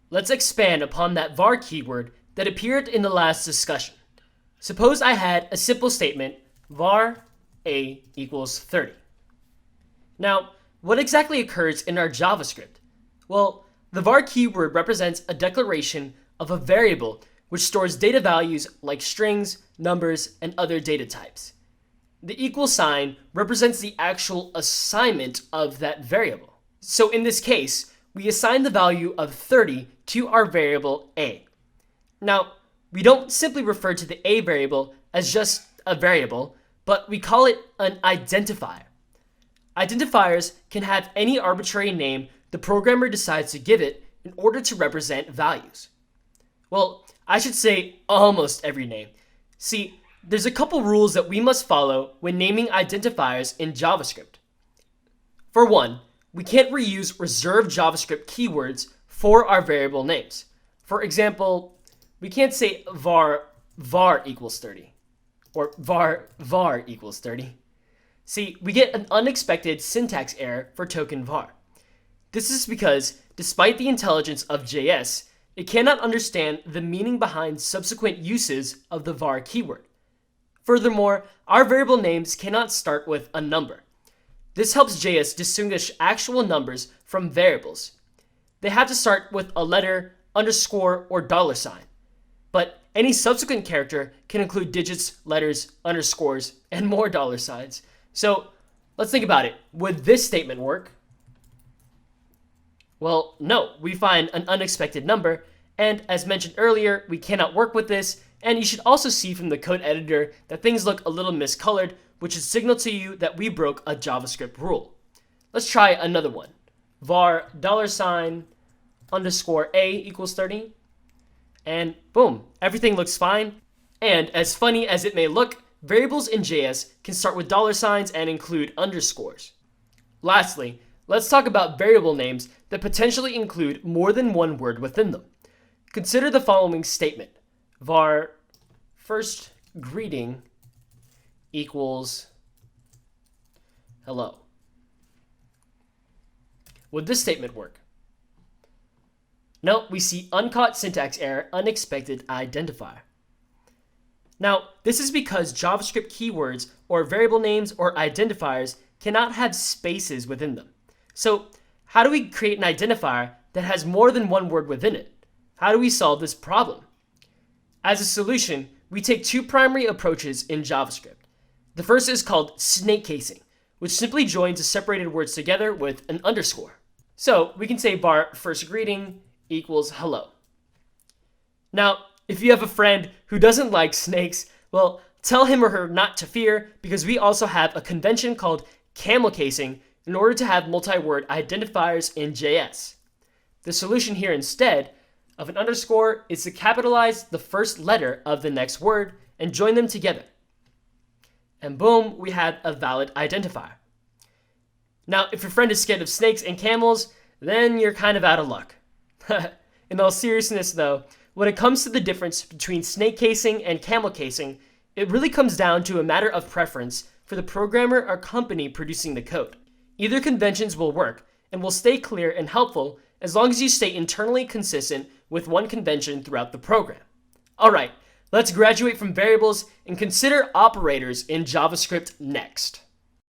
Let's expand upon that var keyword that appeared in the last discussion. Suppose I had a simple statement, var a equals 30. Now, what exactly occurs in our JavaScript? Well, the var keyword represents a declaration of a variable which stores data values like strings, numbers, and other data types. The equal sign represents the actual assignment of that variable. So in this case, we assign the value of 30 to our variable a. Now, we don't simply refer to the a variable as just a variable, but we call it an identifier. Identifiers can have any arbitrary name the programmer decides to give it in order to represent values. Well, I should say almost every name. See, there's a couple rules that we must follow when naming identifiers in JavaScript. For one, we can't reuse reserved JavaScript keywords for our variable names. For example, we can't say var equals 30 or var equals 30. See, we get an unexpected syntax error for token var. This is because, despite the intelligence of JS, it cannot understand the meaning behind subsequent uses of the var keyword. Furthermore, our variable names cannot start with a number. This helps JS distinguish actual numbers from variables. They have to start with a letter, underscore, or $sign. But any subsequent character can include digits, letters, underscores, and more $signs. So let's think about it. Would this statement work? Well, no, we find an unexpected number, and as mentioned earlier, we cannot work with this, and you should also see from the code editor that things look a little miscolored, which should signal to you that we broke a JavaScript rule. Let's try another one. Var $underscore a equals 30, and boom, everything looks fine. And as funny as it may look, variables in JS can start with $signs and include underscores. Lastly, let's talk about variable names that potentially include more than one word within them. Consider the following statement. Var first greeting equals hello. Would this statement work? No, we see uncaught syntax error, unexpected identifier. Now, this is because JavaScript keywords or variable names or identifiers cannot have spaces within them. So, how do we create an identifier that has more than one word within it? How do we solve this problem? As a solution, we take two primary approaches in JavaScript. The first is called snake casing, which simply joins the separated words together with an underscore. So we can say var first greeting equals hello. Now, if you have a friend who doesn't like snakes, well, tell him or her not to fear, because we also have a convention called camel casing in order to have multi-word identifiers in JS. The solution here instead of an underscore is to capitalize the first letter of the next word and join them together. And boom, we have a valid identifier. Now, if your friend is scared of snakes and camels, then you're kind of out of luck. In all seriousness though, when it comes to the difference between snake casing and camel casing, it really comes down to a matter of preference for the programmer or company producing the code. Either conventions will work and will stay clear and helpful as long as you stay internally consistent with one convention throughout the program. Alright, let's graduate from variables and consider operators in JavaScript next.